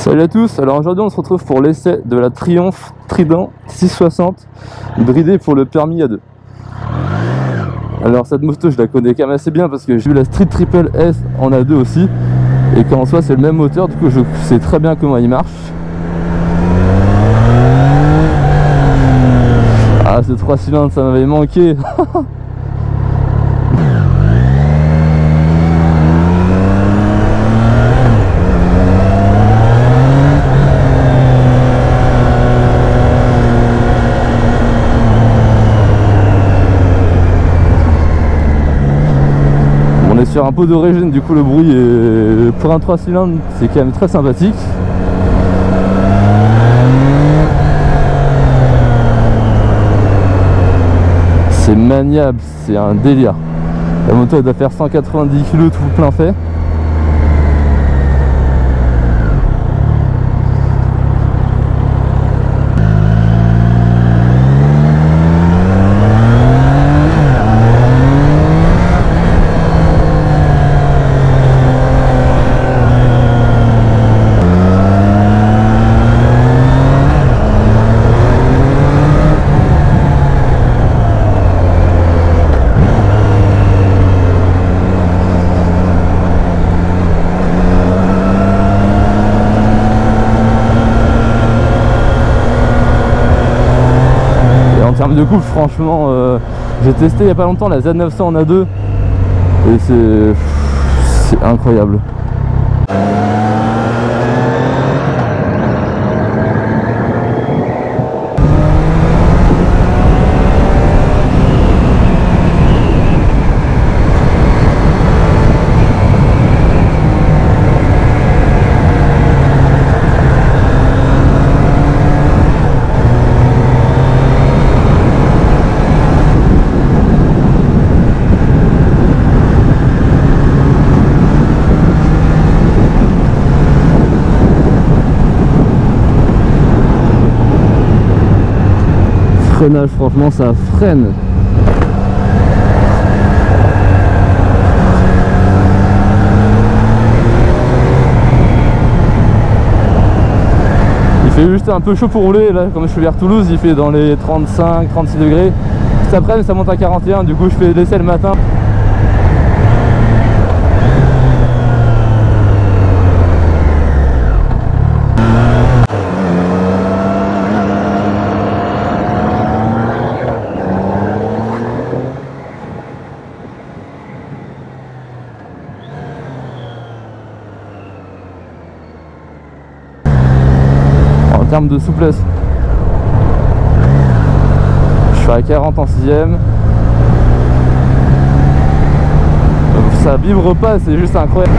Salut à tous, alors aujourd'hui on se retrouve pour l'essai de la Triumph Trident 660 bridée pour le permis A2. Alors cette moto je la connais quand même assez bien parce que j'ai vu la Street Triple S en A2 aussi et qu'en soi c'est le même moteur, du coup je sais très bien comment il marche. Ah, ce 3 cylindres ça m'avait manqué. On est sur un pot d'origine, du coup le bruit est... pour un 3 cylindres c'est quand même très sympathique. C'est maniable, c'est un délire. La moto elle doit faire 190 kg tout plein fait. En termes de couple, franchement, j'ai testé il n'y a pas longtemps la Z900 en A2 et c'est incroyable. Freinage, franchement ça freine. Il fait juste un peu chaud pour rouler là, comme je suis vers Toulouse, il fait dans les 35-36 degrés. Cet après-midi ça monte à 41, du coup je fais l'essai le matin. En termes de souplesse, je suis à 40 en 6ème, ça vibre pas, c'est juste incroyable.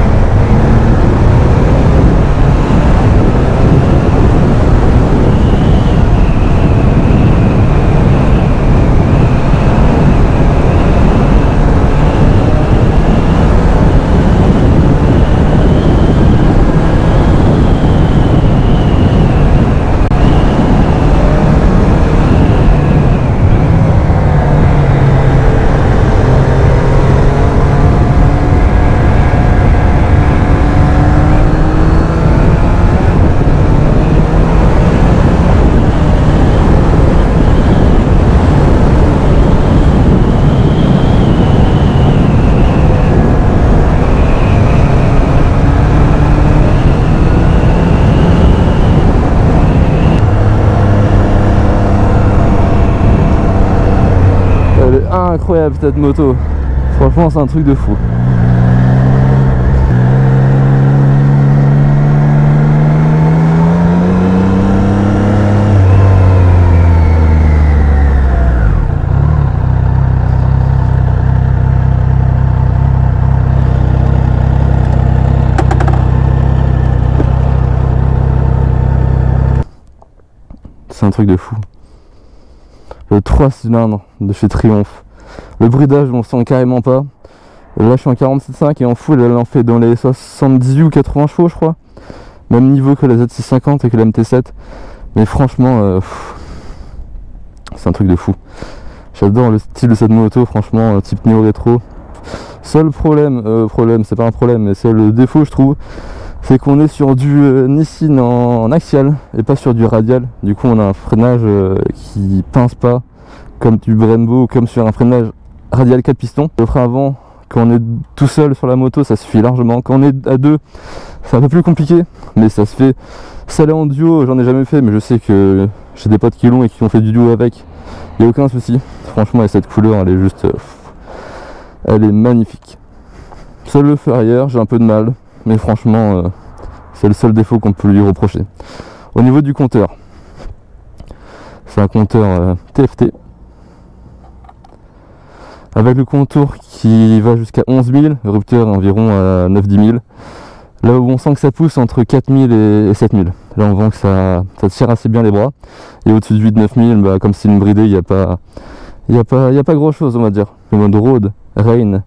Incroyable cette moto, franchement c'est un truc de fou. C'est un truc de fou. Le 3 cylindres de chez Triumph. Le bridage on sent carrément pas. Là je suis en 47.5 et en full elle en fait dans les 78 ou 80 chevaux je crois. Même niveau que la Z650 et que la MT7. Mais franchement c'est un truc de fou. J'adore le style de cette moto, franchement type néo rétro. Seul problème, c'est pas un problème mais seul défaut je trouve, c'est qu'on est sur du Nissin en axial et pas sur du radial. Du coup on a un freinage qui pince pas comme du Brembo ou comme sur un freinage radial 4 pistons. Le frein avant, quand on est tout seul sur la moto, ça suffit largement. Quand on est à deux, c'est un peu plus compliqué, mais ça se fait. Ça l'est en duo, j'en ai jamais fait, mais je sais que j'ai des potes qui l'ont et qui ont fait du duo avec. Il n'y a aucun souci. Franchement, et cette couleur, elle est juste... elle est magnifique. Seul le feu arrière, j'ai un peu de mal, mais franchement, c'est le seul défaut qu'on peut lui reprocher. Au niveau du compteur, c'est un compteur TFT. Avec le contour qui va jusqu'à 11 000, le rupteur environ à 9-10 000. Là où on sent que ça pousse entre 4 000 et 7 000. Là on voit que ça tire assez bien les bras. Et au-dessus de 8-9 000, bah, comme c'est une bridée, il n'y a pas grand chose on va dire. Le mode road, rain,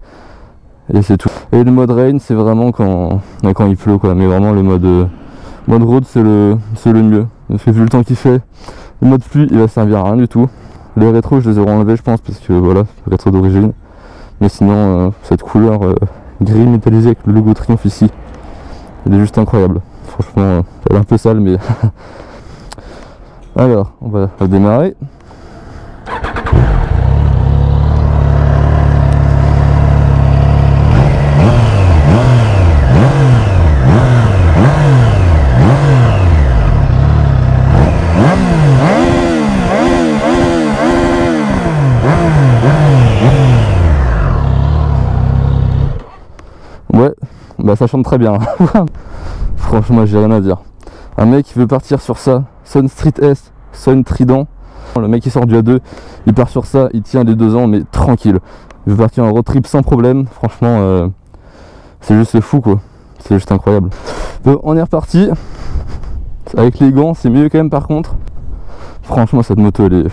et c'est tout. Et le mode rain c'est vraiment quand il pleut quoi. Mais vraiment le mode road c'est le mieux. Parce que vu le temps qu'il fait, le mode pluie il va servir à rien du tout. Les rétros je les aurais enlevés je pense parce que voilà, rétro d'origine. Mais sinon cette couleur gris métallisé avec le logo Triumph ici, elle est juste incroyable. Franchement elle est un peu sale mais... Alors on va démarrer. Ouais, bah ça chante très bien. Franchement, j'ai rien à dire. Un mec qui veut partir sur ça, Sun Street S, Sun Trident. Le mec qui sort du A2, il part sur ça, il tient les 2 ans, mais tranquille. Il veut partir en road trip sans problème. Franchement, c'est juste fou quoi. C'est juste incroyable. Bon, on est reparti. Avec les gants, c'est mieux quand même par contre. Franchement, cette moto, elle est...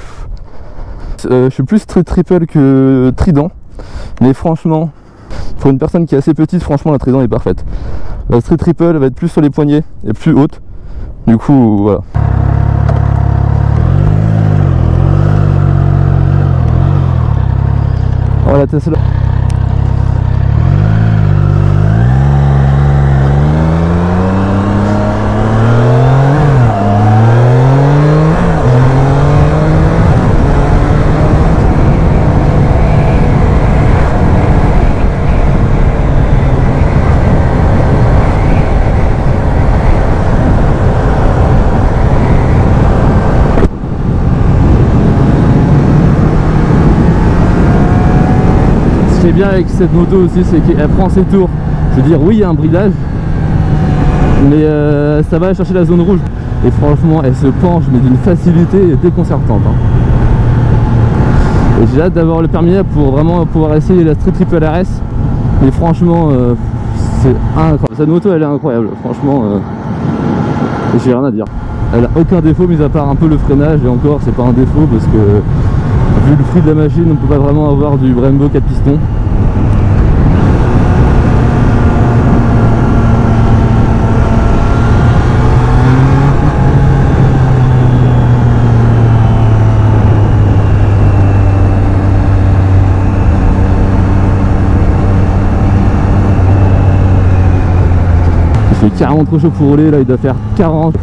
je suis plus triple que Trident. Mais franchement... pour une personne qui est assez petite, franchement la Trident est parfaite. La Street Triple elle va être plus sur les poignets et plus haute. Du coup voilà. Voilà Tesla. Ce qui est bien avec cette moto aussi, c'est qu'elle prend ses tours. Je veux dire, oui, il y a un bridage, mais ça va chercher la zone rouge. Et franchement, elle se penche, mais d'une facilité déconcertante. Hein. Et j'ai hâte d'avoir le permis pour vraiment pouvoir essayer la Street Triple RS. Mais franchement, c'est incroyable. Cette moto, elle est incroyable. Franchement, j'ai rien à dire. Elle a aucun défaut, mis à part un peu le freinage. Et encore, c'est pas un défaut parce que vu le prix de la machine, on peut pas vraiment avoir du Brembo 4 pistons. Il fait carrément trop chaud pour rouler, là il doit faire 40.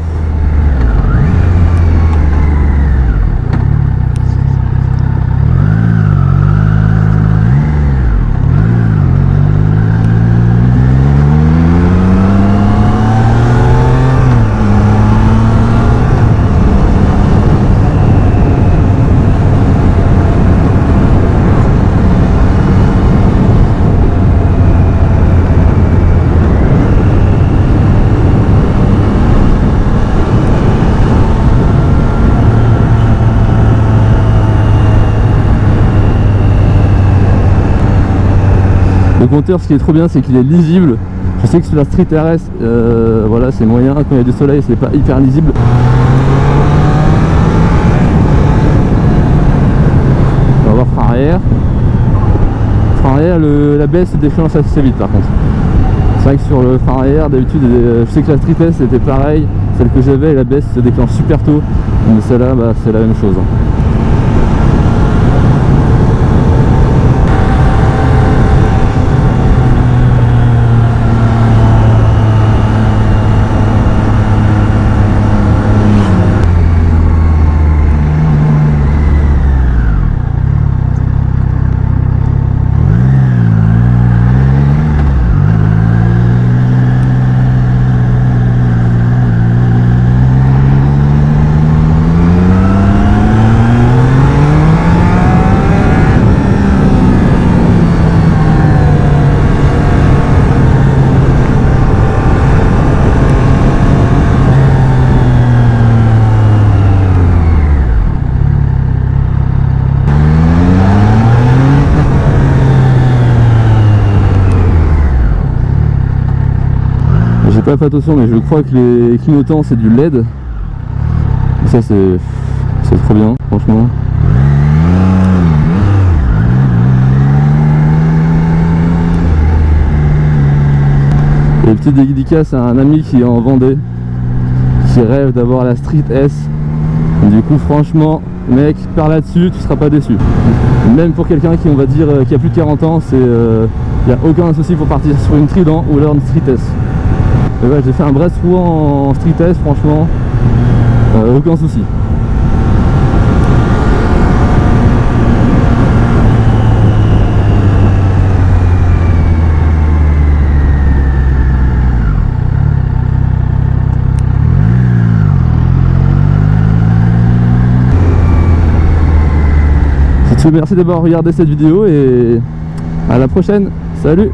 Le compteur, ce qui est trop bien, c'est qu'il est lisible. Je sais que sur la Street RS, voilà, c'est moyen. Quand il y a du soleil, c'est pas hyper lisible. On va voir frein arrière. Frein arrière, la baisse se déclenche assez vite par contre. C'est vrai que sur le frein arrière, d'habitude, je sais que la Street S c'était pareil. Celle que j'avais, la baisse se déclenche super tôt. Mais celle-là, bah, c'est la même chose. fait attention, mais je crois que les clignotants c'est du LED. Et ça c'est trop bien, franchement. Et petite dédicace à un ami qui est en Vendée, qui rêve d'avoir la Street S. Du coup franchement mec, pars là-dessus, tu seras pas déçu. Même pour quelqu'un qui, on va dire, qui a plus de 40 ans, c'est y a aucun souci pour partir sur une Trident ou alors une Street S. Et ouais, j'ai fait un Brest-Rouen en Street S, franchement aucun souci. Merci d'avoir regardé cette vidéo et à la prochaine. Salut!